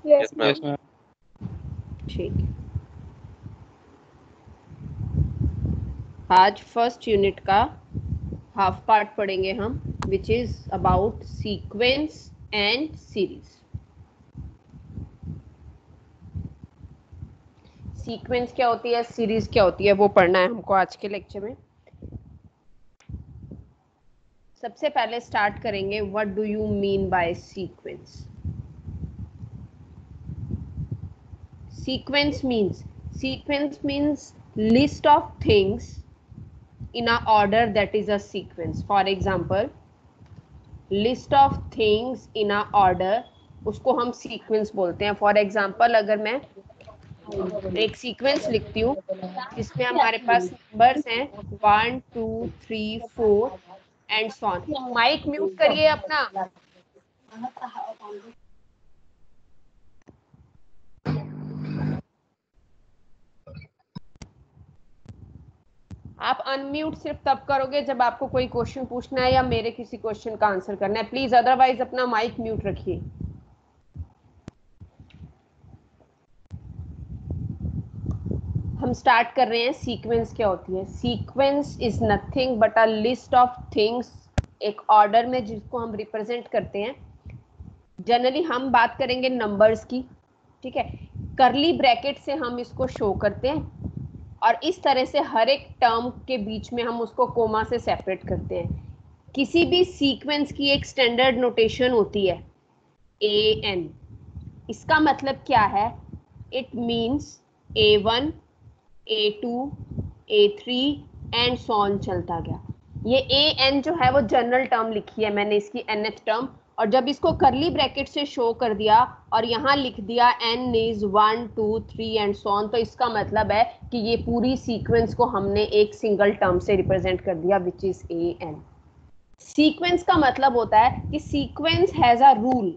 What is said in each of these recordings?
Yes yes मैम। ठीक है, आज फर्स्ट यूनिट का हाफ पार्ट पढ़ेंगे हम, which is about sequence and series. Sequence क्या होती है, सीरीज क्या होती है, वो पढ़ना है हमको आज के लेक्चर में। सबसे पहले स्टार्ट करेंगे, what do you mean bye sequence. Sequence means list of things in a order that is a sequence. For example, list of things in a order, उसको हम sequence बोलते हैं। For example, अगर मैं एक sequence लिखती हूँ जिसमें हमारे पास numbers हैं 1 2 3 4 and so on। Mic mute करिए अपना। आप अनम्यूट सिर्फ तब करोगे जब आपको कोई क्वेश्चन पूछना है या मेरे किसी क्वेश्चन का आंसर करना है, प्लीज, अदरवाइज अपना माइक म्यूट रखिए। हम स्टार्ट कर रहे हैं, सीक्वेंस क्या होती है। Sequence is nothing but a list of things, एक ऑर्डर में जिसको हम रिप्रेजेंट करते हैं। जनरली हम बात करेंगे नंबर्स की, ठीक है। करली ब्रैकेट से हम इसको शो करते हैं और इस तरह से हर एक टर्म के बीच में हम उसको कोमा से सेपरेट करते हैं। किसी भी सीक्वेंस की एक स्टैंडर्ड नोटेशन होती है AN। इसका मतलब क्या है, it means A1 A2 A3 and so on चलता गया। ये AN जो है वो जनरल टर्म लिखी है मैंने, इसकी nth टर्म, और जब इसको करली ब्रैकेट से शो कर दिया और यहाँ लिख दिया n is 1 2 3 and so on, तो इसका मतलब है कि ये पूरी सीक्वेंस को हमने एक सिंगल टर्म से रिप्रेजेंट कर दिया, विच इज AN। सीक्वेंस का मतलब होता है कि sequence has a rule,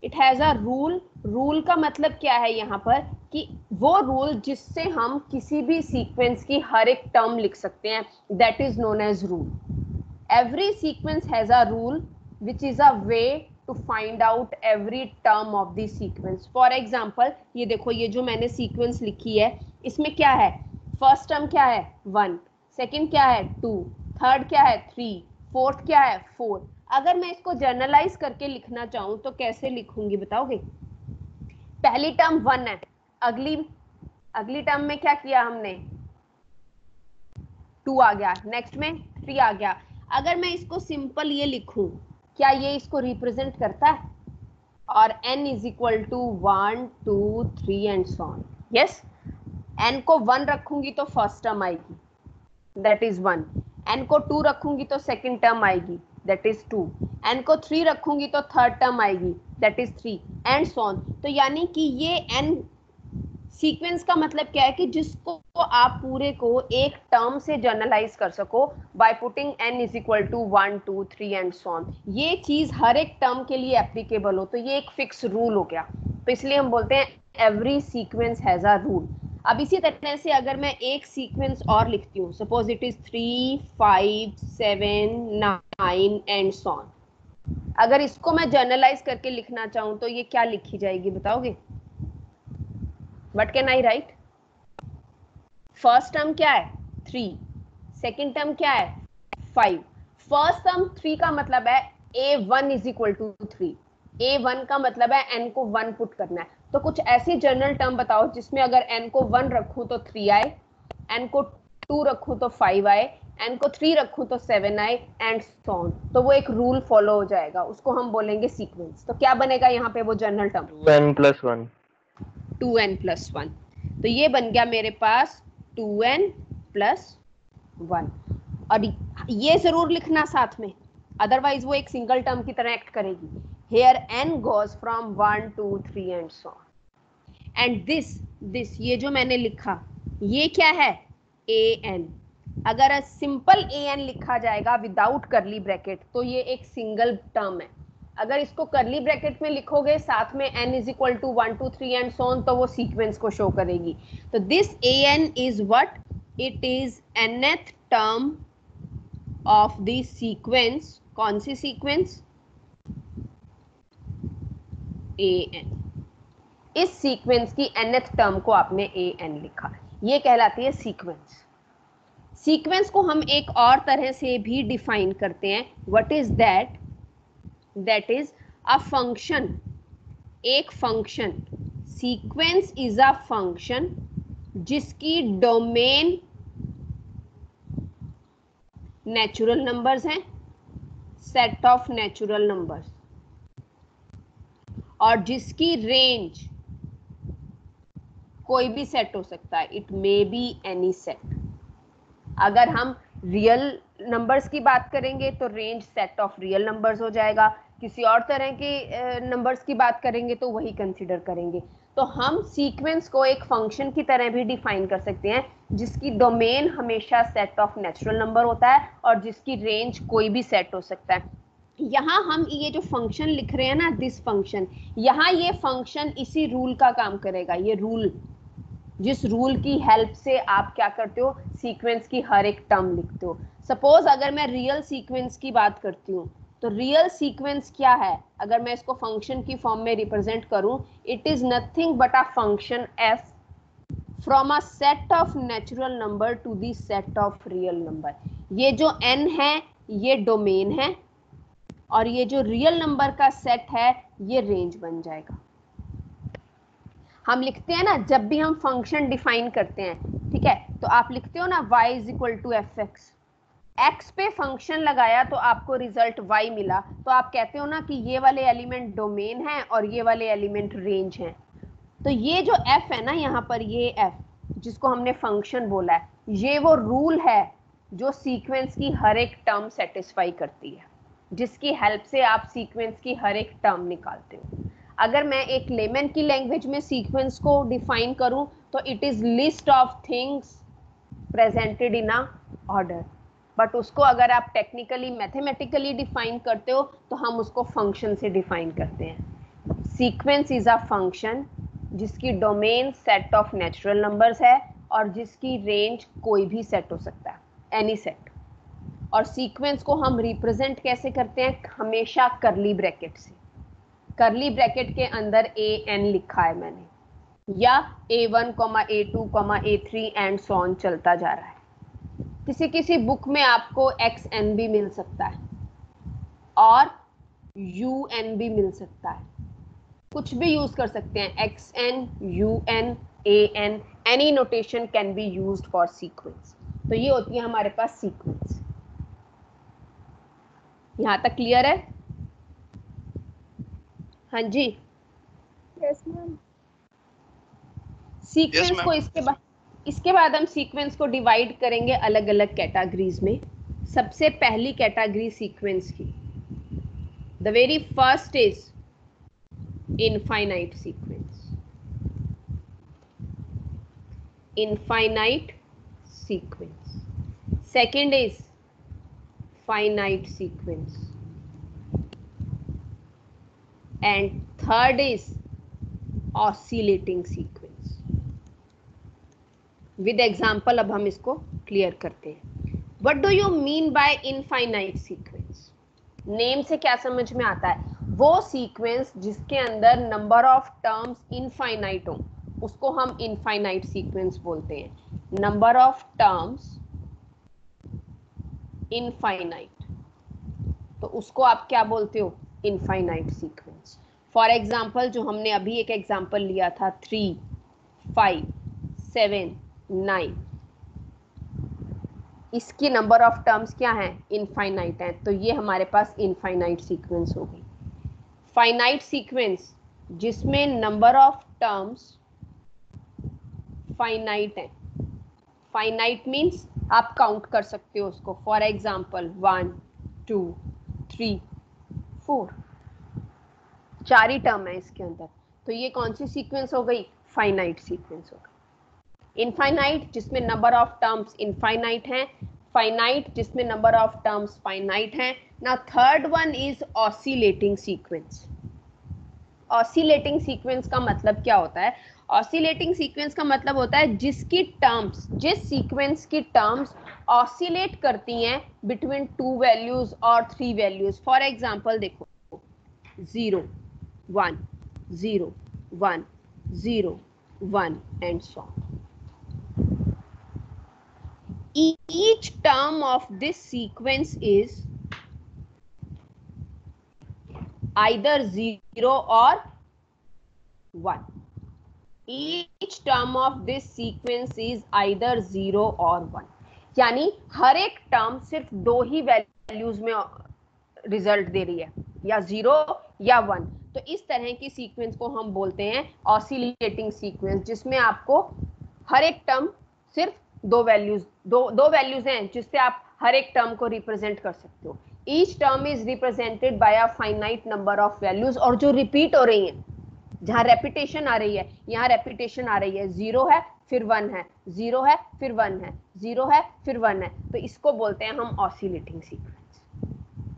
it has a rule. Rule का मतलब क्या है यहाँ पर, कि वो रूल जिससे हम किसी भी सीक्वेंस की हर एक टर्म लिख सकते हैं, that is known as rule. Every sequence has a rule which is a way to find out every term of the sequence. For example, ये देखो, ये जो मैंने सीक्वेंस लिखी है इसमें क्या है, फर्स्ट टर्म क्या है 1, सेकेंड क्या है 2, थर्ड क्या है 3, फोर्थ क्या है 4। अगर मैं इसको जर्नलाइज करके लिखना चाहूं तो कैसे लिखूंगी बताओगे। पहली टर्म 1 है, अगली टर्म में क्या किया हमने, 2 आ गया, नेक्स्ट में 3 आ गया। अगर मैं इसको सिंपल ये लिखूं, क्या ये इसको रिप्रेजेंट करता है, और n is equal to 1 2 3 and so on. Yes, n को 1 रखूंगी तो फर्स्ट टर्म आएगी, दैट इज 1। n को 2 रखूंगी तो सेकेंड टर्म आएगी, दैट इज 2। n को 3 रखूंगी तो थर्ड टर्म आएगी, that is 3 and so on. तो यानी कि ये n सीक्वेंस का मतलब क्या है, कि जिसको आप पूरे को एक टर्म से जर्नलाइज कर सको by putting n is equal to 1 2 3 and so on. ये चीज हर एक टर्म के लिए एप्लीकेबल हो, तो ये एक फिक्स रूल हो गया। तो इसलिए हम बोलते हैं every sequence has a rule. अब इसी तरह से अगर मैं एक सीक्वेंस और लिखती हूँ, suppose it is 3 5 7 9 and so on, अगर इसको मैं जर्नलाइज करके लिखना चाहूँ तो ये क्या लिखी जाएगी बताओगे। What can I write? First term क्या है 3, सेकेंड टर्म क्या है 5। फर्स्ट टर्म 3 का मतलब है A1 is equal to 3। A1 का मतलब है n को 1 पुट करना है। तो कुछ ऐसी जनरल टर्म बताओ जिसमें अगर n को 1 रखूं तो 3 आए, n को 2 रखूं तो 5 आए, n को 3 रखूं तो 7 आए एंड सो ऑन। तो वो एक रूल फॉलो हो जाएगा, उसको हम बोलेंगे सीक्वेंस। तो क्या बनेगा यहाँ पे वो जनरल टर्म, 2n+1। 2n+1। तो ये बन गया मेरे पास 2n+1। और ये जरूर लिखना साथ में, अदरवाइज वो एक सिंगल टर्म की तरह एक्ट करेगी। Here n goes from 1 2 3 and so on. And this ये जो मैंने लिखा ये क्या है an। अगर सिंपल an लिखा जाएगा विदाउट करली ब्रैकेट तो ये एक सिंगल टर्म है। अगर इसको करली ब्रैकेट में लिखोगे साथ में n is equal to 1 2 3 and so on, तो वो सीक्वेंस को शो करेगी। तो this an is what, it is nth term of the sequence. कौन सी सीक्वेंस, an। इस सीक्वेंस की nth टर्म को आपने an लिखा, ये कहलाती है सीक्वेंस। सीक्वेंस को हम एक और तरह से भी डिफाइन करते हैं, what is that? That is a function, एक function. Sequence is a function जिसकी डोमेन नेचुरल नंबर्स हैं, सेट ऑफ नेचुरल नंबर्स, और जिसकी रेंज कोई भी सेट हो सकता है, it may be any set. अगर हम रियल नंबर्स की बात करेंगे तो range set of real numbers हो जाएगा, किसी और तरह के नंबर्स की बात करेंगे तो वही कंसीडर करेंगे। तो हम सीक्वेंस को एक फंक्शन की तरह भी डिफाइन कर सकते हैं जिसकी डोमेन हमेशा सेट ऑफ नेचुरल नंबर होता है और जिसकी रेंज कोई भी सेट हो सकता है। यहाँ हम ये जो फंक्शन लिख रहे हैं ना, दिस फंक्शन, यहाँ ये फंक्शन इसी रूल का काम करेगा। ये रूल, जिस रूल की हेल्प से आप क्या करते हो, सीक्वेंस की हर एक टर्म लिखते हो। सपोज अगर मैं रियल सीक्वेंस की बात करती हूँ, तो रियल सीक्वेंस क्या है? अगर मैं इसको फंक्शन की फॉर्म में रिप्रेजेंट करूं, it is nothing but a function f from a set of natural number two the set of real number. ये जो n है ये डोमेन है, और ये जो रियल नंबर का सेट है ये रेंज बन जाएगा। हम लिखते हैं ना, जब भी हम फंक्शन डिफाइन करते हैं, ठीक है, तो आप लिखते हो ना y is equal to F X. x पे फंक्शन लगाया तो आपको रिजल्ट y मिला, तो आप कहते हो ना कि ये वाले एलिमेंट डोमेन है और ये वाले एलिमेंट रेंज हैं। तो ये जो f है ना यहाँ पर, ये f जिसको हमने फंक्शन बोला है, ये वो रूल है जो सीक्वेंस की हर एक टर्म सेटिस्फाई करती है, जिसकी हेल्प से आप सीक्वेंस की हर एक टर्म निकालते हो। अगर मैं एक लेमन की लैंग्वेज में सीक्वेंस को डिफाइन करूं तो it is list of things presented in a order, but उसको अगर आप टेक्निकली मैथमेटिकली डिफाइन करते हो तो हम उसको फंक्शन से डिफाइन करते हैं। सीक्वेंस इज अ फंक्शन जिसकी domain set of natural numbers है और जिसकी रेंज कोई भी सेट हो सकता है, एनी सेट। और सीक्वेंस को हम रिप्रेजेंट कैसे करते हैं? हमेशा करली ब्रैकेट से। करली ब्रैकेट के अंदर an लिखा है मैंने, या a1, a2, a3 and so on चलता जा रहा है। किसी किसी बुक में आपको xn भी मिल सकता है और un भी मिल सकता है, कुछ भी यूज कर सकते हैं, xn, un, an, any notation can be used for sequence. तो ये होती है हमारे पास सीक्वेंस। यहां तक क्लियर है? हाँ जी, यस मैम। सीक्वेंस को इसके बाद हम सीक्वेंस को डिवाइड करेंगे अलग अलग कैटेगरीज में। सबसे पहली कैटेगरी सीक्वेंस की, the very first is infinite sequence. Infinite sequence. Second is finite sequence, and third is oscillating sequence. With example अब हम इसको क्लियर करते हैं। What do you mean bye infinite sequence? Name से क्या समझ में आता है? वो सीक्वेंस जिसके अंदर नंबर ऑफ टर्म्स इनफाइनाइट हो, उसको हम इनफाइनाइट सीक्वेंस बोलते हैं। नंबर ऑफ टर्म्स इनफाइनाइट, तो उसको आप क्या बोलते हो? Infinite sequence. फॉर एग्जाम्पल, जो हमने अभी एक एग्जाम्पल लिया था 3, 5, 7, 9, इसकी नंबर ऑफ टर्म्स क्या है? इनफाइनाइट है, तो ये हमारे पास इनफाइनाइट सीक्वेंस हो गई। फाइनाइट सीक्वेंस जिसमें नंबर ऑफ टर्म्स फाइनाइट है। फाइनाइट मीन्स आप काउंट कर सकते हो उसको। फॉर एग्जाम्पल 1, 2, 3, 4, 4 ही टर्म है इसके अंदर, तो ये कौन सी सीक्वेंस हो गई? फाइनाइट सीक्वेंस हो गई। इनफाइनाइट जिसमें नंबर ऑफ टर्म्स इनफाइनाइट हैं, फाइनाइट जिसमें नंबर ऑफ टर्म्स फाइनाइट हैं। Now third one is oscillating sequence. Oscillating sequence का मतलब क्या होता है? ऑसिलेटिंग सीक्वेंस का मतलब होता है जिसकी टर्म्स, जिस सीक्वेंस की टर्म्स ऑसिलेट करती हैं बिटवीन 2 वैल्यूज और 3 वैल्यूज। फॉर एग्जांपल देखो 0, 1, 0, 1, 0, 1 and so on. Each term of this sequence is either 0 or 1. Each term of this sequence is either 0 or 1. यानी हर एक टर्म सिर्फ दो ही वैल्यूज में रिजल्ट दे रही है, या 0 या 1. तो इस तरह की सीक्वेंस को हम बोलते हैं ऑसिलेटिंग सीक्वेंस, जिसमें आपको हर एक टर्म सिर्फ दो वैल्यूज हैं जिससे आप हर एक टर्म को रिप्रेजेंट कर सकते हो. Each term is represented by a finite number of values, और जो रिपीट हो रही हैं, जहां रेपिटेशन आ रही है, यहाँ रेपिटेशन आ रही है, 0 है फिर 1 है, 0 है फिर 1 है, 0 है फिर 1 है, तो इसको बोलते हैं हम ऑसिलेटिंग सीक्वेंस.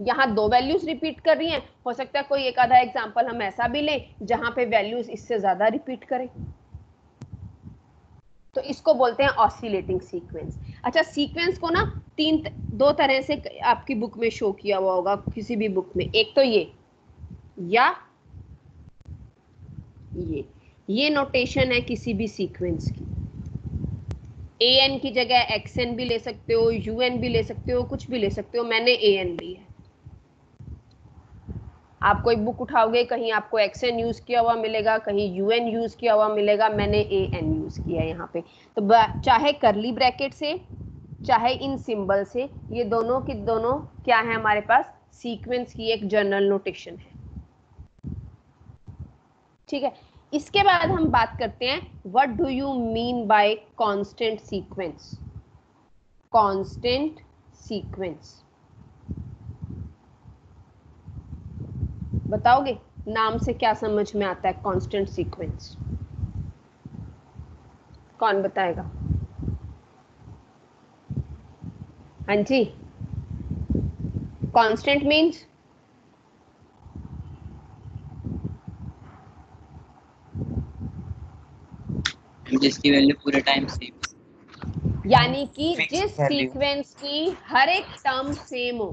यहाँ दो वैल्यूज रिपीट कर रही हैं, हो सकता है कोई एक आधा एग्जांपल हम ऐसा भी लें जहां पे वैल्यूज इससे ज्यादा रिपीट करें, तो इसको बोलते हैं ऑसिलेटिंग सीक्वेंस. अच्छा, सीक्वेंस को ना दो तरह से आपकी बुक में शो किया हुआ होगा, किसी भी बुक में. एक तो या ये नोटेशन है किसी भी सीक्वेंस की. an की जगह xn भी ले सकते हो, un भी ले सकते हो, कुछ भी ले सकते हो. मैंने an ली है. आप कोई बुक उठाओगे, कहीं आपको xn यूज किया हुआ मिलेगा, कहीं un यूज किया हुआ मिलेगा, मैंने an यूज किया है यहाँ पे. तो चाहे करली ब्रैकेट से चाहे इन सिंबल से, ये दोनों की दोनों क्या है हमारे पास, सीक्वेंस की एक जनरल नोटेशन है. ठीक है. इसके बाद हम बात करते हैं what do you mean bye constant sequence. Constant sequence बताओगे, नाम से क्या समझ में आता है कांस्टेंट सीक्वेंस? कौन बताएगा? हाँ जी, कांस्टेंट मीन्स जिसकी वैल्यू पूरे टाइम सेम, यानी कि जिस सीक्वेंस की हर एक टर्म सेम हो,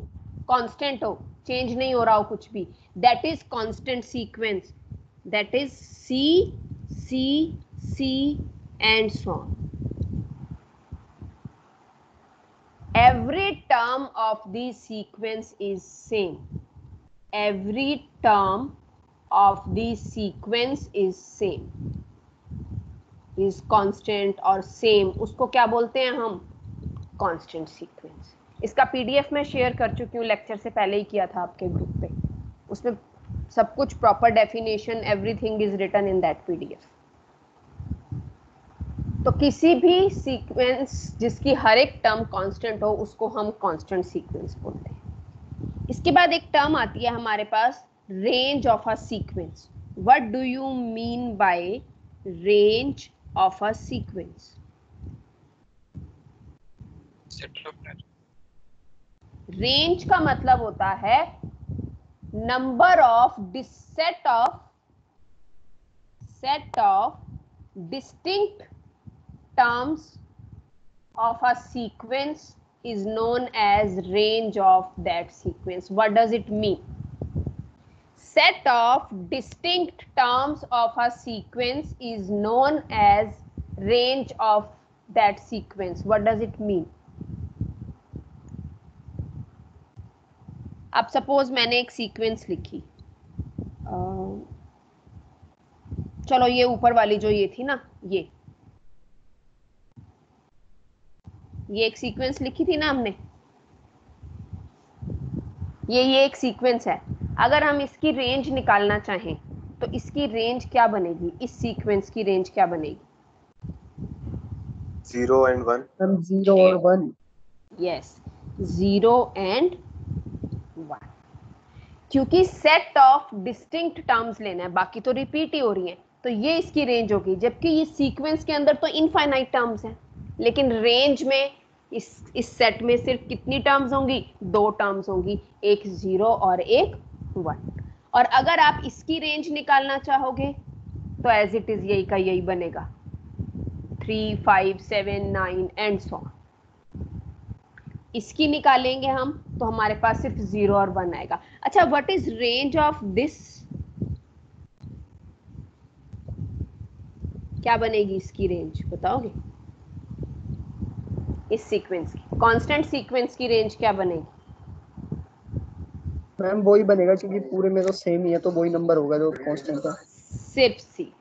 कांस्टेंट हो, चेंज नहीं हो रहा हो कुछ भी, that is constant sequence. That is C C C and so on. Every term of the sequence is same. Every term of the sequence is same. Is constant और same. उसको क्या बोलते हैं हम? Constant sequence. इसका PDF मैं share कर चुकी हूँ, लेक्चर से पहले ही किया था आपके ग्रुप पे. उसमें सब कुछ proper definition, everything is written in that PDF. तो किसी भी सीक्वेंस जिसकी हर एक टर्म कांस्टेंट हो, उसको हम कांस्टेंट सीक्वेंस बोलते हैं. इसके बाद एक टर्म आती है हमारे पास, range of a sequence. What do you mean by range of a sequence? Range का मतलब होता है number of set of distinct terms of a sequence is known as range of that sequence. What does it mean? Set of distinct terms of a sequence is known as range of that sequence. What does it mean? अब suppose मैंने एक sequence लिखी, चलो ये ऊपर वाली जो ये थी ना, ये एक सीक्वेंस लिखी थी ना हमने, ये एक सीक्वेंस है. अगर हम इसकी रेंज निकालना चाहें तो इसकी रेंज क्या बनेगी? इस सीक्वेंस की रेंज क्या बनेगी? 0 and 1. 0 और 1. Yes, 0 and 1. क्योंकि सेट ऑफ डिस्टिंक्ट टर्म्स लेना है, बाकी तो रिपीट ही हो रही हैं, तो ये इसकी रेंज होगी. जबकि ये सीक्वेंस के अंदर तो इनफाइनाइट टर्म्स हैं, लेकिन रेंज में इस सेट में सिर्फ कितनी टर्म्स होंगी? 2 टर्म्स होंगी, एक 0 और एक 1. और अगर आप इसकी रेंज निकालना चाहोगे तो एज इट इज यही का यही बनेगा, 3, 5, 7, 9 एंड सो ऑन. इसकी निकालेंगे हम तो हमारे पास सिर्फ 0 और 1 आएगा. अच्छा, what is range of this? क्या बनेगी इसकी रेंज बताओगे? इस सीक्वेंस की, कांस्टेंट सीक्वेंस की रेंज क्या बनेगी? मैम वही बनेगा क्योंकि पूरे में तो सेम ही है, तो वही नंबर होगा जो कांस्टेंट का। सिर्फ सी,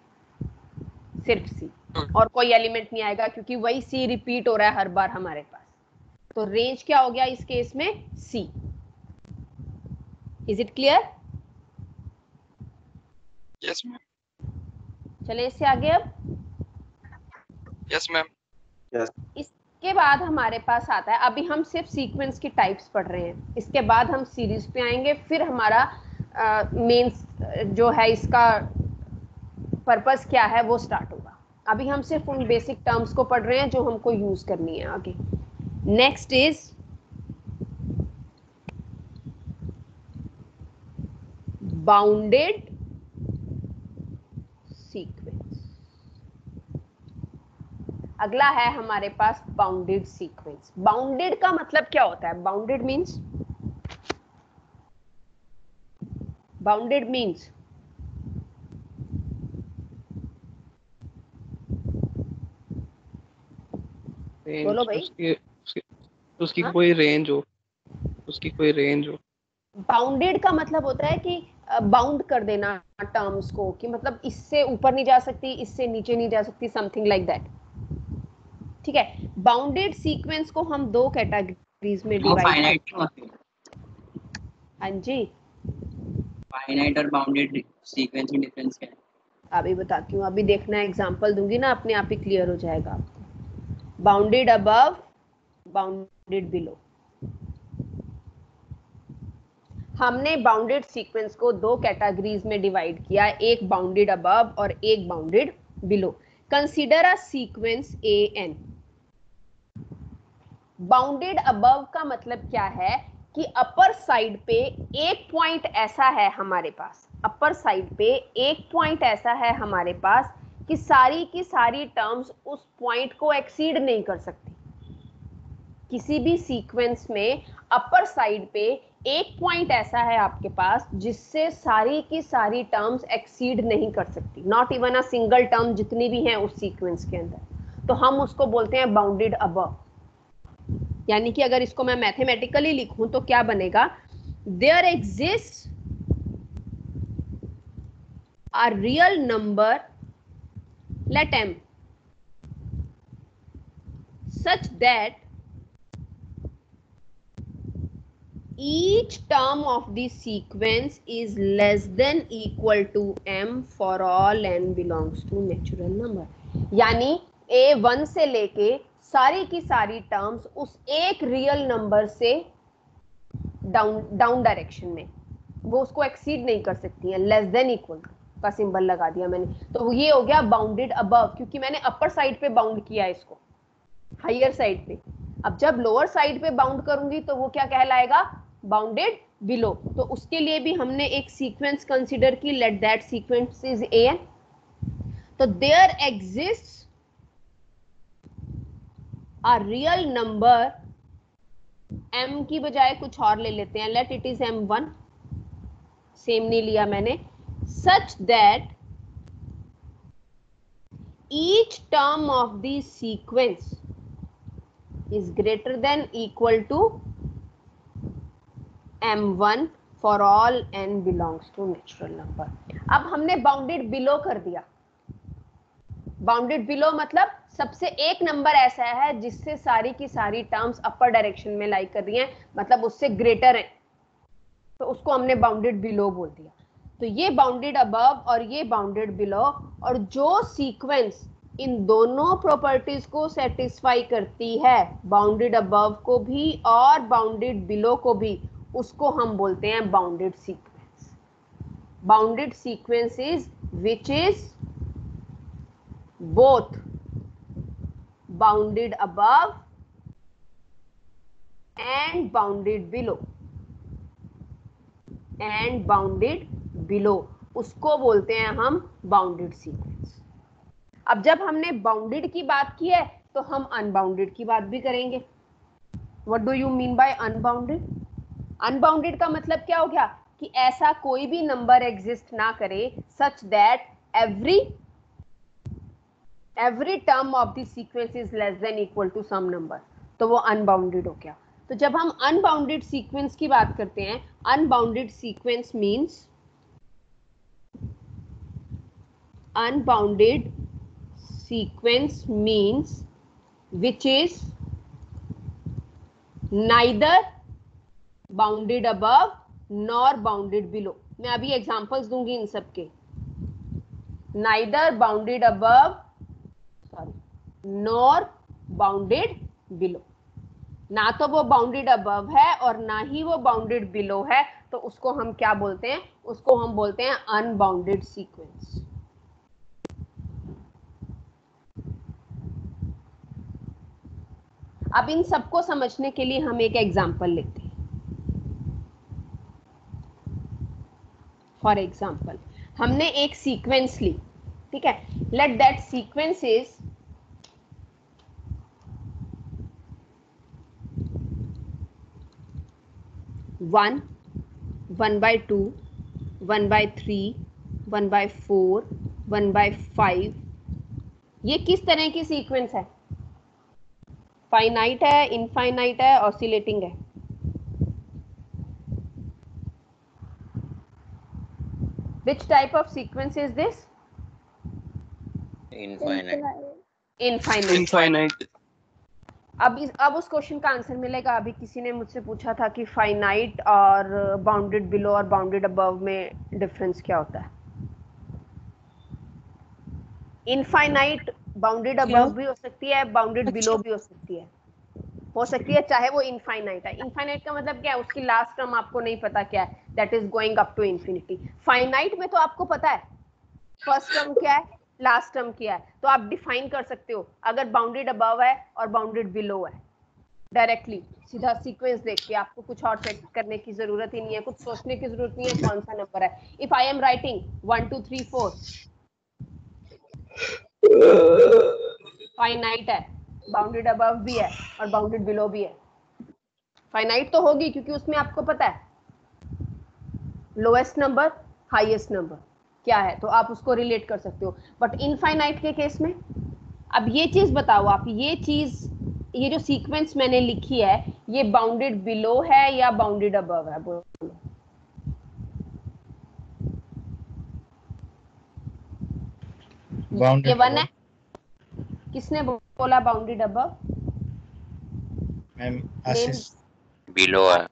सिर्फ सी, और कोई एलिमेंट नहीं आएगा क्योंकि वही सी रिपीट हो रहा है हर बार हमारे पास। तो रेंज क्या हो गया इस केस में? C. Is it clear? Yes ma'am. चले इससे आगे अब। Yes ma'am. इसके बाद हमारे पास आता है, अभी हम सिर्फ सीक्वेंस की टाइप्स पढ़ रहे हैं, इसके बाद हम सीरीज पे आएंगे, फिर हमारा मेन जो है इसका पर्पस क्या है वो स्टार्ट होगा। अभी हम सिर्फ उन बेसिक टर्म्स को पढ़ रहे हैं जो हमको यूज करनी है आगे। Next is bounded sequence. अगला है हमारे पास बाउंडेड सीक्वेंस। बाउंडेड का मतलब क्या होता है? बाउंडेड मीन्स, बाउंडेड मीन्स बोलो भाई। उसकी कोई रेंज हो, उसकी कोई रेंज हो। बाउंडेड का मतलब होता है कि बाउंड कर देना टर्म्स को, कि मतलब इससे ऊपर नहीं जा सकती, इससे नीचे नहीं जा सकती, समथिंग लाइक दैट। ठीक है। बाउंडेड सीक्वेंस को हम दो कैटेगरीज में वो डिवाइड फाइनाइट करते हैं। हाँ जी, फाइनाइट और बाउंडेड सीक्वेंस में डिफरेंस क्या है? अभी बताती हूँ, अभी देखना, एग्जांपल दूंगी ना, अपने आप ही क्लियर हो जाएगा आपको। Bounded above, bounded below. हमने बाउंडेड सीक्वेंस को दो कैटेगरीज में डिवाइड किया, एक बाउंडेड अबव और एक bounded below. Consider a sequence AN। Bounded above का मतलब क्या है कि अपर साइड पे एक पॉइंट ऐसा है हमारे पास, अपर साइड पे एक पॉइंट ऐसा है हमारे पास कि सारी की सारी टर्म्स उस पॉइंट को एक्सीड नहीं कर सकती। किसी भी सीक्वेंस में अपर साइड पे एक पॉइंट ऐसा है आपके पास जिससे सारी की सारी टर्म्स एक्सीड नहीं कर सकती, not even a single term जितनी भी हैं उस सीक्वेंस के अंदर, तो हम उसको बोलते हैं बाउंडेड अबव। यानी कि अगर इसको मैं मैथमेटिकली लिखूं तो क्या बनेगा? There exist a real number, let m, such that each term of the sequence is less than equal to m for all n belongs to natural number। यानी A1 से लेके सारी की सारी टर्म्स उस एक रियल नंबर से down direction में वो उसको एक्सीड नहीं कर सकती है। लेस देन इक्वल का सिंबल लगा दिया मैंने, तो ये हो गया बाउंडेड अबव, क्योंकि मैंने अपर साइड पे बाउंड किया है इसको, हायर साइड पे। अब जब लोअर साइड पे बाउंड करूंगी तो वो क्या कहलाएगा? Bounded below. तो उसके लिए भी हमने एक सीक्वेंस कंसीडर की, let that sequence is AN। तो there exist a real number, m की बजाय कुछ और ले लेते हैं, let it is M1, same नहीं लिया मैंने, such that each term of the sequence is greater than equal to M1 for all n belongs to natural number। अब हमने बाउंडेड बिलो कर दिया। बाउंडेड बिलो मतलब सबसे एक नंबर ऐसा है जिससे सारी की सारी टर्म्स अपर डायरेक्शन में लाई कर रही हैं, मतलब उससे ग्रेटर है, तो उसको हमने बाउंडेड बिलो बोल दिया। तो ये बाउंडेड अबव और ये बाउंडेड बिलो, और जो सीक्वेंस इन दोनों प्रॉपर्टीज को सेटिस्फाई करती है, बाउंडेड अबव को भी और बाउंडेड बिलो को भी, उसको हम बोलते हैं bounded sequence. Bounded sequence is which is both bounded above and bounded below, and bounded below, उसको बोलते हैं हम बाउंडेड सीक्वेंस। अब जब हमने बाउंडेड की बात की है तो हम अनबाउंडेड की बात भी करेंगे। What do you mean bye unbounded? Unbounded का मतलब क्या हो गया कि ऐसा कोई भी नंबर एग्जिस्ट ना करे such that every every term of the sequence is less than equal to some number, तो वो अनबाउंडेड हो गया। तो जब हम अनबाउंडेड सीक्वेंस की बात करते हैं, unbounded sequence means which is neither bounded above nor bounded below। मैं अभी एग्जांपल्स दूंगी इन सब के। neither bounded above nor bounded below, ना तो वो बाउंडेड अबव है और ना ही वो बाउंडेड बिलो है, तो उसको हम क्या बोलते हैं? उसको हम बोलते हैं अनबाउंडेड सीक्वेंस। अब इन सबको समझने के लिए हम एक एग्जांपल लेते हैं। फॉर एग्जांपल हमने एक सीक्वेंस ली, ठीक है, लेट दैट सीक्वेंस इज 1, 1/2, 1/3, 1/4, 1/5। ये किस तरह की सीक्वेंस है? फाइनाइट है, इनफाइनाइट है, ऑसिलेटिंग है? Which type of sequence is this? Infinite. Infinite. अब उस क्वेश्चन का आंसर मिलेगा। अभी किसी ने मुझसे पूछा था कि फाइनाइट और बाउंडेड बिलो और बाउंडेड अबव में डिफरेंस क्या होता है। इनफाइनाइट बाउंडेड अबव भी हो सकती है, बाउंडेड बिलो भी हो सकती है, चाहे वो इनफाइनाइट है। इनफाइनाइट का मतलब क्या है? उसकी लास्ट टर्म आपको नहीं पता क्या है, that is going up to infinity. Finite में तो आपको पता है फर्स्ट टर्म क्या है, लास्ट टर्म क्या है, तो आप डिफाइन कर सकते हो अगर बाउंडेड अबव है और बाउंडेड बिलो है। डायरेक्टली सीधा सीक्वेंस देख के आपको कुछ और चेक करने की जरूरत ही नहीं है, कुछ सोचने की जरूरत नहीं है कौन सा नंबर है। If I am writing 1 2 3 4 finite है, बाउंडेड अबव भी है और बाउंडेड बिलो भी है। फाइनाइट तो होगी क्योंकि उसमें आपको पता है लोएस्ट नंबर हाईएस्ट नंबर क्या है, तो आप उसको रिलेट कर सकते हो। बट इनफाइनाइट के केस में, अब ये चीज बताओ आप, ये जो सीक्वेंस मैंने लिखी है ये बाउंडेड बिलो है या बाउंडेड अबव है? बोलो। ये 1 है, किसने बोला बाउंडेड अबव? मैम आशीष। बिलो है।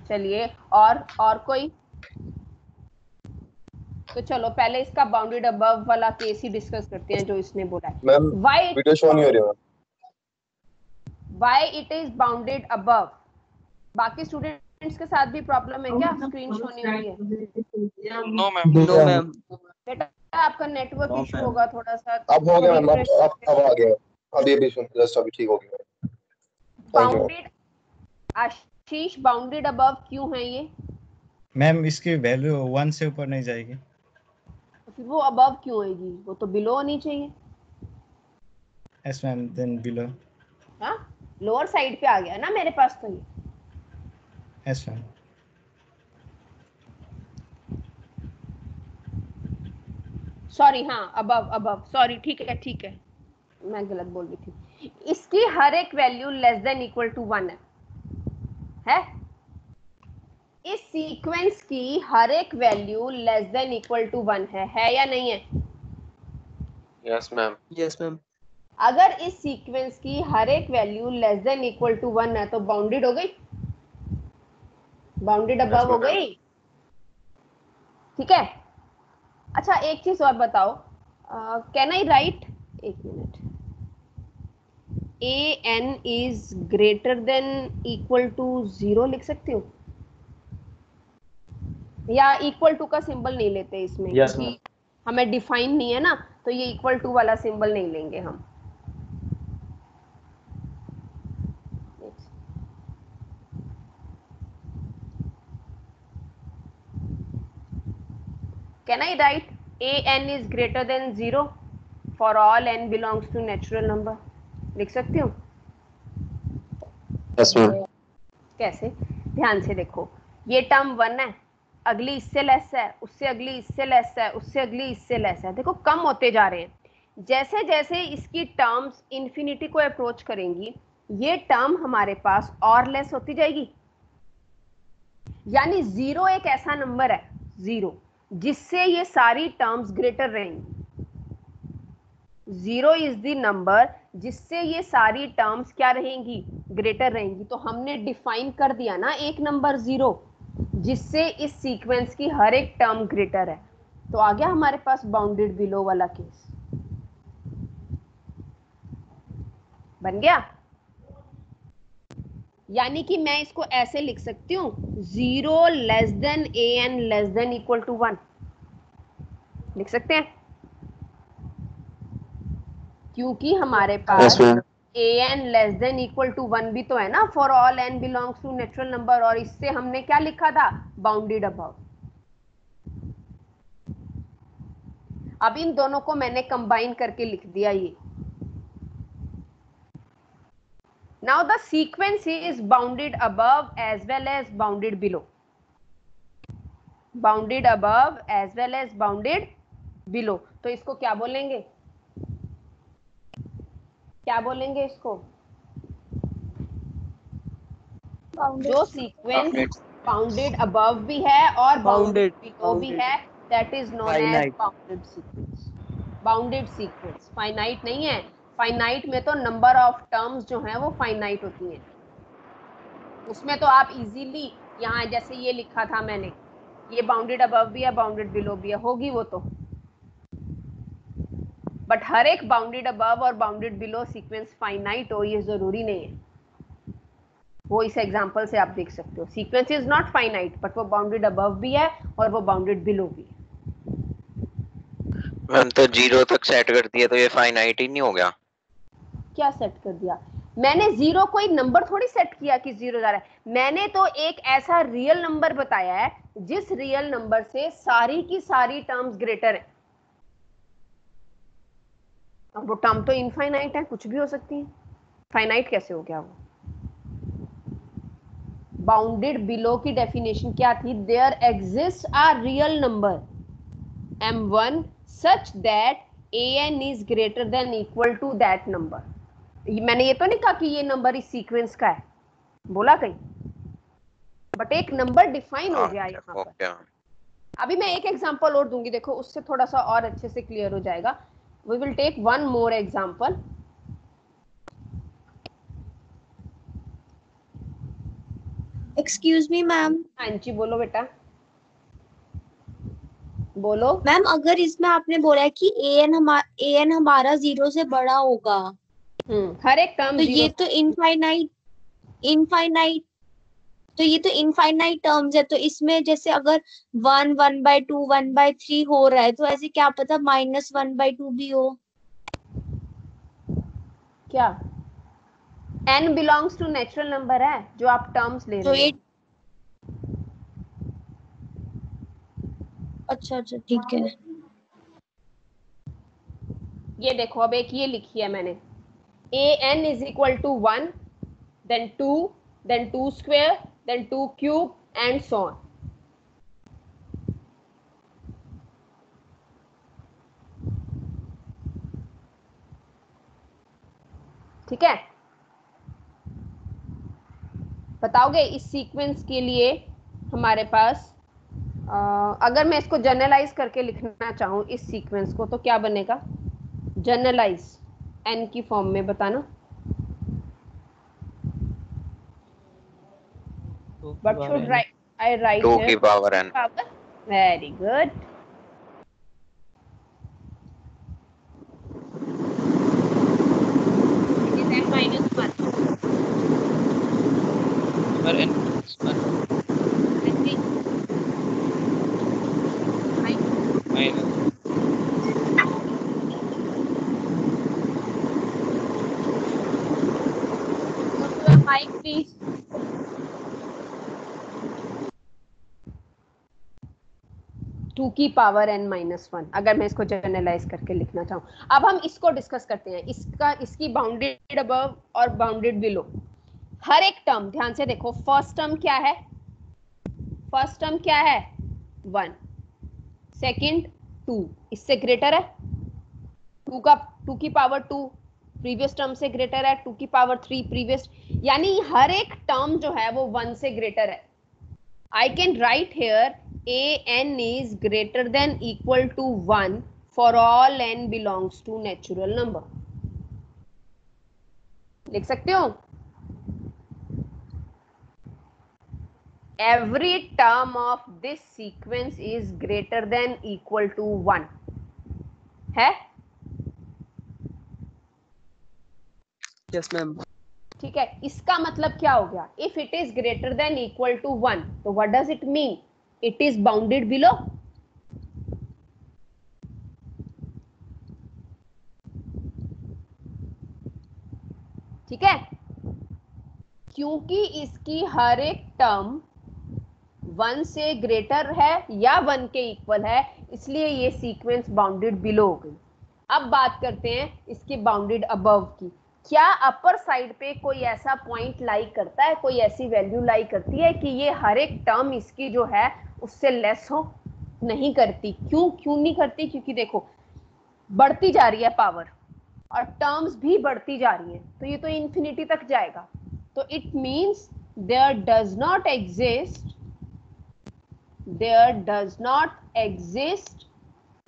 चलिए और कोई? तो चलो पहले इसका बाउंडेड अबव वाला केस ही डिस्कस करते हैं जो इसने बोला है। मैम वीडियो शो नहीं हो रही है। Why it is bounded above? बाकी स्टूडेंट्स के साथ भी प्रॉब्लम है क्या? स्क्रीन शो नहीं हो रही है? No ma'am. बेटा आपका नेटवर्क इशू होगा थोड़ा सा। अब हो गया मैम, अब आ गया। अब ये भी सुन, जस्ट अभी ठीक हो गया। बाउंडेड, आशीष बाउंडेड अबव क्यों है ये? मैम इसकी वैल्यू 1 से ऊपर नहीं जाएगी। तो फिर वो अबव क्यों आएगी? वो तो बिलो होनी चाहिए। Yes ma'am, then below. हाँ, लोअर साइड पे आ गया ना मेरे पास तो ये। Yes ma'am. सॉरी, हाँ अबव सॉरी, ठीक है, मैं गलत बोल रही थी। इसकी हर एक value less than equal to 1 है? इस सीक्वेंस की हर एक value less than equal to 1 है या नहीं है? Yes ma'am. अगर इस सीक्वेंस की हर एक value less than equal to 1 है तो बाउंडेड हो गई, बाउंडेड अबव हो गई, ठीक है। अच्छा एक चीज और बताओ, कैन आई राइट, एक minute, an is greater than equal to 0 लिख सकती हूँ या इक्वल टू का सिंबल नहीं लेते इसमें? yes, क्योंकि हमें डिफाइन नहीं है ना, तो ये इक्वल टू वाला सिंबल नहीं लेंगे हम। Can I write an is greater than 0 for all n belongs to natural number? लिख सकती हूँ? Yes ma'am. कैसे? ध्यान से देखो, ये टर्म 1 है, अगली इससे लेस है, उससे अगली इससे लेस है, उससे अगली इससे लेस है। देखो कम होते जा रहे हैं। जैसे जैसे इसकी टर्म्स इंफिनिटी को अप्रोच करेंगी, ये टर्म हमारे पास और लेस होती जाएगी। यानी जीरो एक ऐसा नंबर है, जीरो, जिससे ये सारी टर्म्स ग्रेटर रहेंगी। जीरो इज द नंबर जिससे ये सारी टर्म्स क्या रहेंगी, ग्रेटर रहेंगी। तो हमने डिफाइन कर दिया ना एक नंबर जीरो, जिससे इस सीक्वेंस की हर एक टर्म ग्रेटर है। तो आ गया हमारे पास बाउंडेड बिलो वाला केस, बन गया। यानी कि मैं इसको ऐसे लिख सकती हूँ, 0 less than an less than equal to 1, लिख सकते हैं, क्योंकि हमारे पास an less than equal to 1 भी तो है ना, for all n belongs to natural number. और इससे हमने क्या लिखा था, बाउंडेड अबव। अब इन दोनों को मैंने कंबाइन करके लिख दिया ये। Now the sequence is bounded above as well as bounded below. Bounded above as well as bounded below. तो इसको क्या बोलेंगे, क्या बोलेंगे इसको, जो सीक्वेंस बाउंडेड अबव भी है और बाउंडेड बिलो भी है, that is known as bounded sequence. Bounded sequence finite नहीं है। फाइनाइट में तो नंबर ऑफ टर्म्स जो हैं वो फाइनाइट होती हैं, उसमें तो आप इजीली यहाँ जैसे ये लिखा था मैंने, ये बाउंडेड अबव भी है बाउंडेड बिलो भी है, होगी वो तो। बट हर एक बाउंडेड अबव और बाउंडेड बिलो सीक्वेंस फाइनाइट हो ये जरूरी नहीं है। वो इस एग्जांपल से आप देख सकते हो, sequence is not finite but वो बाउंडेड अबव भी है और वो बाउंडेड बिलो भी है। मैम तो 0 तक सेट कर दिया तो ये फाइनाइट ही नहीं हो गया? क्या सेट कर दिया मैंने, जीरो कोई नंबर थोड़ी सेट किया कि जीरो जा रहा है। मैंने तो एक ऐसा रियल नंबर बताया है जिस रियल नंबर से सारी की सारी टर्म्स ग्रेटर है। अब वो टर्म तो इनफाइनाइट है, कुछ भी हो सकती है, फाइनाइट कैसे हो गया वो। बाउंडेड बिलो की डेफिनेशन क्या थी, there exist a real number m1 such that an is greater than equal to that number। मैंने ये तो नहीं कहा कि ये नंबर इस सीक्वेंस का है, बोला कहीं, बट एक नंबर डिफाइन हो गया यहाँ पर। अभी मैं एक एग्जांपल और दूंगी, देखो उससे थोड़ा सा और अच्छे से क्लियर हो जाएगा। We will take one more example. Excuse me ma'am. हाँ जी बोलो बेटा, बोलो मैम। अगर इसमें आपने बोला है कि an हमारा 0 से बड़ा होगा, हर एक टर्म तो ये तो इनफाइनाइट तो ये तो इनफाइनाइट टर्म्स है। तो इसमें जैसे अगर 1 1/2 1/3 हो रहा है, तो ऐसे क्या पता -1/2 भी हो। क्या n belongs to natural number है जो आप टर्म्स ले रहे हो। अच्छा अच्छा ठीक है। ये देखो अब एक ये लिखी है मैंने, an is equal to 1 then 2 then 2 square then 2 cube and so on। ठीक है, बताओगे इस सीक्वेंस के लिए हमारे पास अगर मैं इसको जनरलाइज करके लिखना चाहूं इस सीक्वेंस को, तो क्या बनेगा, जनरलाइज n की फॉर्म में बताना। What should I write 2 here? की power n। Very good। It is n minus 1। पर n minus 1 minus Go to your mic please। Two की पावर n माइनस 1, अगर मैं इसको जनरलाइज करके लिखना चाहूँ। अब हम इसको डिस्कस करते हैं, इसकी बाउंडेड अबव और बाउंडेड बिलो। हर एक टर्म ध्यान से देखो, फर्स्ट टर्म क्या है, फर्स्ट टर्म क्या है 1, सेकंड 2, इससे ग्रेटर है टू की पावर 2 प्रीवियस टर्म से ग्रेटर है, 2 की पावर 3 प्रीवियस, यानी हर एक टर्म जो है वो 1 से ग्रेटर है. I can write here an is greater than equal to 1 for all n belongs to natural number. लिख सकते हो? Every term of this sequence is greater than equal to 1 है? यस मैम. ठीक है, इसका मतलब क्या हो गया? If it is greater than equal to 1, तो what does it mean? It is bounded below. ठीक है, क्योंकि इसकी हर एक टर्म 1 से ग्रेटर है या 1 के इक्वल है, इसलिए ये सीक्वेंस बाउंडेड बिलो हो गई. अब बात करते हैं इसकी बाउंडेड अबव की. क्या अपर साइड पे कोई ऐसा पॉइंट लाई करता है, कोई ऐसी वैल्यू लाई करती है कि ये हर एक टर्म इसकी जो है उससे लेस हो? नहीं करती. क्यों नहीं करती? क्योंकि देखो बढ़ती जा रही है पावर और टर्म्स भी बढ़ती जा रही हैं, तो ये तो इंफिनिटी तक जाएगा. तो it means there does not exist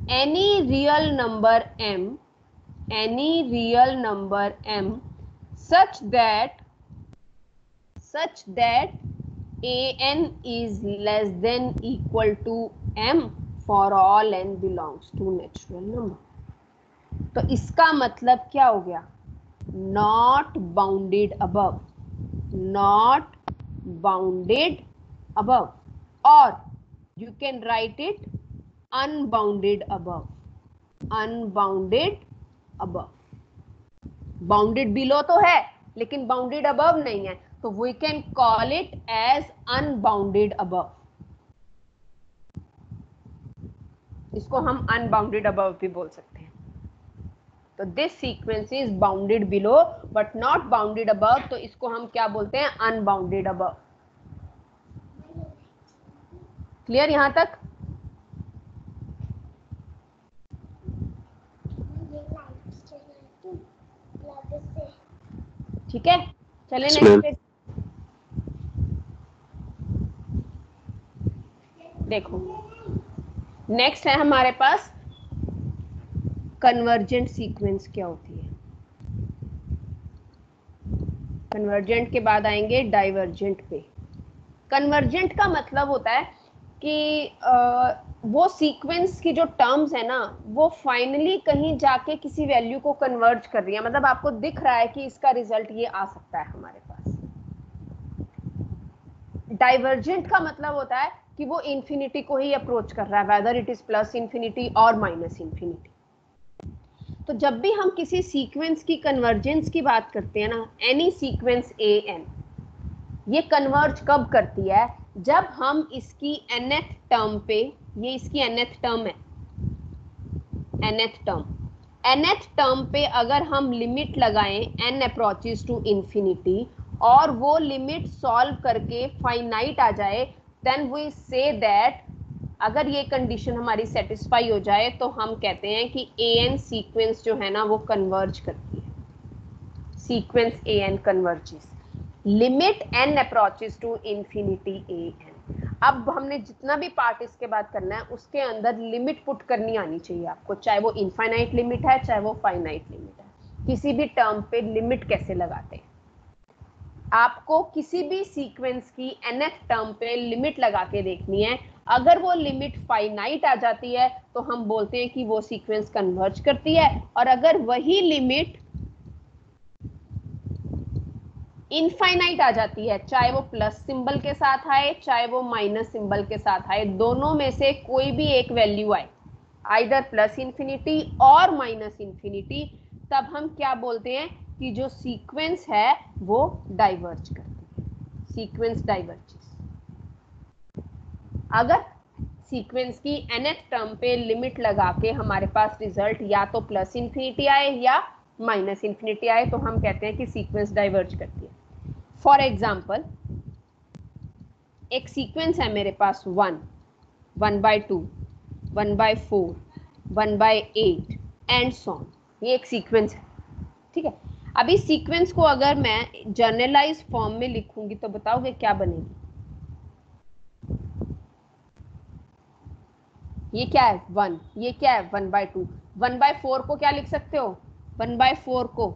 any real number m such that an is less than equal to m for all n belongs to natural number. तो इसका मतलब क्या हो गया? not bounded above, or you can write it unbounded above. Bounded below तो है लेकिन bounded above नहीं है, तो we can call it as unbounded above. इसको हम अनबाउंडेड अबव भी बोल सकते हैं. तो this sequence is bounded below but not bounded above, तो इसको हम क्या बोलते हैं? Unbounded above. क्लियर यहां तक? ठीक है, चले नेक्स्ट पेज. देखो नेक्स्ट है हमारे पास कन्वर्जेंट सीक्वेंस. क्या होती है? कन्वर्जेंट के बाद आएंगे डाइवर्जेंट पे. कन्वर्जेंट का मतलब होता है कि वो सीक्वेंस की जो टर्म्स है ना, वो फाइनली कहीं जाके किसी वैल्यू को कन्वर्ज कर रही है. मतलब आपको दिख रहा है कि इसका रिजल्ट ये आ सकता है हमारे पास. डाइवर्जेंट का मतलब होता है कि वो इंफिनिटी को ही अप्रोच कर रहा है, whether it is plus infinity और माइनस इंफिनिटी. तो जब भी हम किसी सीक्वेंस की कन्वर्जेंस की बात करते हैं ना, एनी सीक्वेंस an, ये कन्वर्ज कब करती है? जब हम इसकी nth टर्म पे, ये इसकी nth टर्म है, nth टर्म पे अगर हम लिमिट लगाएं n अप्रोचेस टू इंफिनिटी और वो लिमिट सॉल्व करके फाइनाइट आ जाए, देन वी से दैट अगर ये कंडीशन हमारी सेटिस्फाई हो जाए तो हम कहते हैं कि an सीक्वेंस जो है ना वो कन्वर्ज करती है. Sequence an converges limit n approaches to infinity an. अब हमने जितना भी पार्ट इसके बाद करना है उसके अंदर लिमिट पुट करनी आनी चाहिए आपको, चाहे वो इनफाइनाइट लिमिट है चाहे वो फाइनाइट लिमिट है. किसी भी टर्म पे लिमिट कैसे लगाते हैं? आपको किसी भी सीक्वेंस की nth टर्म पे लिमिट लगा के देखनी है. अगर वो लिमिट फाइनाइट आ जाती है तो हम बोलते हैं कि वो सीक्वेंस कन्वर्ज करती है, और अगर वही लिमिट इनफाइनाइट आ जाती है, चाहे वो प्लस सिंबल के साथ आए चाहे वो माइनस सिंबल के साथ आए, दोनों में से कोई भी एक वैल्यू आए, आइदर प्लस इंफिनिटी और माइनस इंफिनिटी, तब हम क्या बोलते हैं कि जो सीक्वेंस है वो डाइवर्ज करती है. Sequence diverges. अगर सीक्वेंस की nth टर्म पे लिमिट लगा के हमारे पास रिजल्ट या तो प्लस इंफिनिटी आए या माइनस इंफिनिटी आए, तो हम कहते हैं कि सीक्वेंस डाइवर्ज करती है. फॉर एग्जाम्पल, एक सीक्वेंस है मेरे पास 1, 1/2, 1/4, 1/8 एंड सो ऑन. ये एक सीक्वेंस है, ठीक है। अभी सीक्वेंस को अगर मैं जनरलाइज फॉर्म में लिखूंगी तो बताओगे क्या बनेगी? ये क्या है 1, ये क्या है 1/2। 1/4 को क्या लिख सकते हो? 1/4 को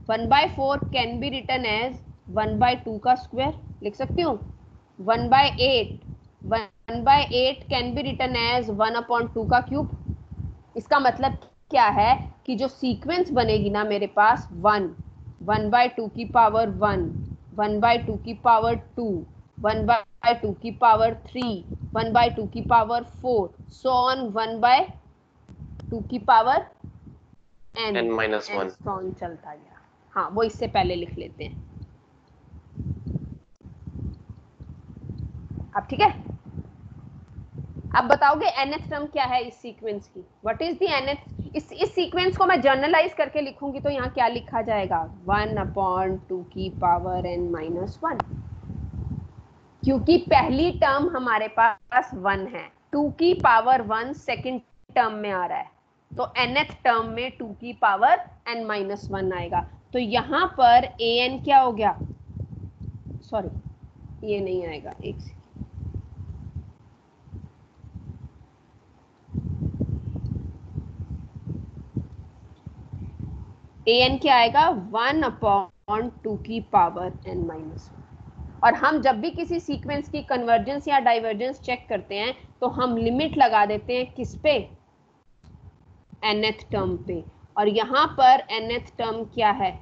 1/4 कैन बी रिटन एज 1/2 का स्क्वायर लिख सकती हूँ। 1/8 कैन बी रिटन एज 1/2 का क्यूब। इसका मतलब क्या है कि जो सीक्वेंस बनेगी ना मेरे पास 1/2 की पावर 1, 1/2 की पावर 2, 1/2 की पावर 3, 1/2 की पावर 4, सो ऑन 1/2 की power n n-1 so on चलता गया। हाँ, वो इससे पहले लिख लेते हैं। अब ठीक है, अब बताओगे nth टर्म क्या है इस सीक्वेंस की? What is the nth? इस सीक्वेंस को मैं जर्नलाइज करके लिखूंगी तो यहाँ क्या लिखा जाएगा? 1/2 की पावर n-1, क्योंकि पहली टर्म हमारे पास 1 है। 2 की पावर 1 सेकेंड टर्म में आ रहा है, तो nth टर्म में 2 की पावर n-1 आएगा। तो यहाँ पर an क्या हो गया? सॉरी, ये नहीं आएगा, एक सेकेंड। an क्या आएगा? 1/2 की पावर n-1। और हम जब भी किसी सीक्वेंस की कन्वर्जेंस या डाइवर्जेंस चेक करते हैं तो हम लिमिट लगा देते हैं किस पे? nth टर्म पे। और यहाँ पर nth टर्म क्या है?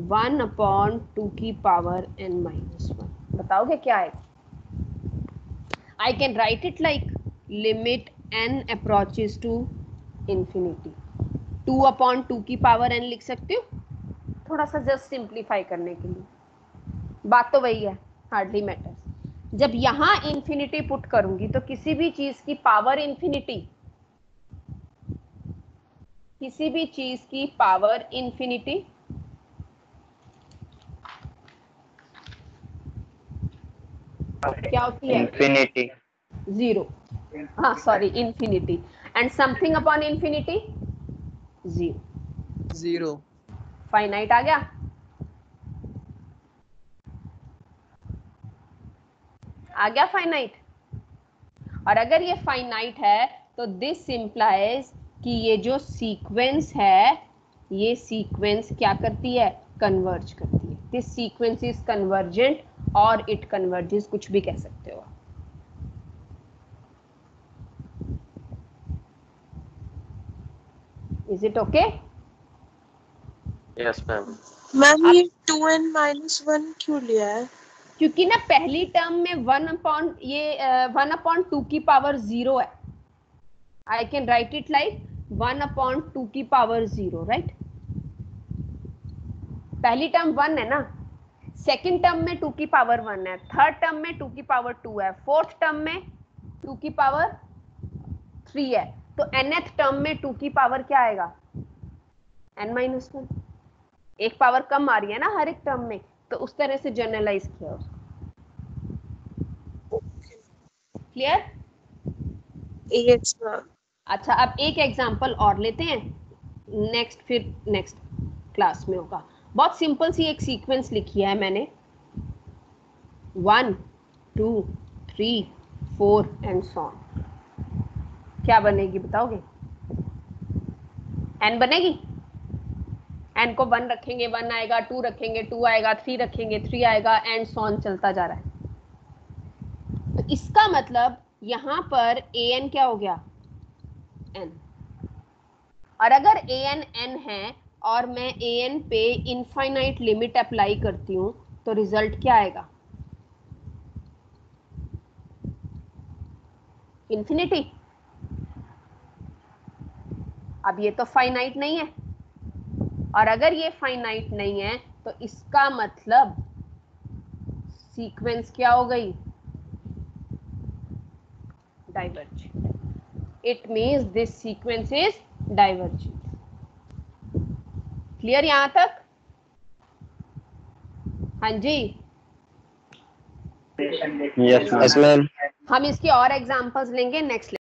1/2 की पावर n-1। बताओगे क्या है? I can write it like limit n approaches to infinity। 2/2 की पावर n लिख सकती हूँ, थोड़ा सा जस्ट सिंप्लीफाई करने के लिए। बात तो वही है, हार्डली मैटर्स। जब यहाँ इंफिनिटी पुट करूंगी तो किसी भी चीज की पावर इंफिनिटी, किसी भी चीज की पावर इंफिनिटी क्या होती है? इंफिनिटी 0। हाँ sorry, infinity. And something upon infinity 0। Finite आ गया? आ गया फाइनाइट? और अगर ये फाइनाइट है तो दिस इंप्लाइज कि ये जो सीक्वेंस है, ये सीक्वेंस क्या करती है? कन्वर्ज करती है। दिस सीक्वेंस इज कन्वर्जेंट और इट कन्वर्जेस, कुछ भी कह सकते हो। Is it okay? Yes ma'am. Ma'am ये 2n-1 क्यों लिया है? क्योंकि ना पहली टर्म में 1/2 की पावर 0 है। I can write it like 1/2 की पावर 0, राइट? पहली टर्म 1 है ना, सेकेंड टर्म में 2 की पावर 1 है, थर्ड टर्म में 2 की पावर 2 है, फोर्थ टर्म में 2 की पावर 3 है। तो nth टर्म में 2 की पावर क्या आएगा? n-1। एक पावर कम आ रही है ना हर एक टर्म में, तो उस तरह से जनरलाइज किया उसको। क्लियर? Yes ma'am. अच्छा, अब एक एग्जांपल और लेते हैं, फिर नेक्स्ट क्लास में होगा। बहुत सिंपल सी एक सीक्वेंस लिखी है मैंने, 1 2 3 4 एंड सो ऑन। क्या बनेगी बताओगे? n बनेगी। n को 1 रखेंगे 1 आएगा, 2 रखेंगे 2 आएगा, 3 रखेंगे 3 आएगा, एंड सो ऑन चलता जा रहा है। तो इसका मतलब यहां पर an क्या हो गया? n। और अगर an n है और मैं an पे इनफाइनाइट लिमिट अप्लाई करती हूं तो रिजल्ट क्या आएगा? इंफिनिटी। अब ये तो फाइनाइट नहीं है, और अगर ये फाइनाइट नहीं है तो इसका मतलब सीक्वेंस क्या हो गई? Divergent. It means this sequence is divergent. Clear यहां तक? हाँ जी, यस मैम। हम इसके और एग्जांपल्स लेंगे नेक्स्ट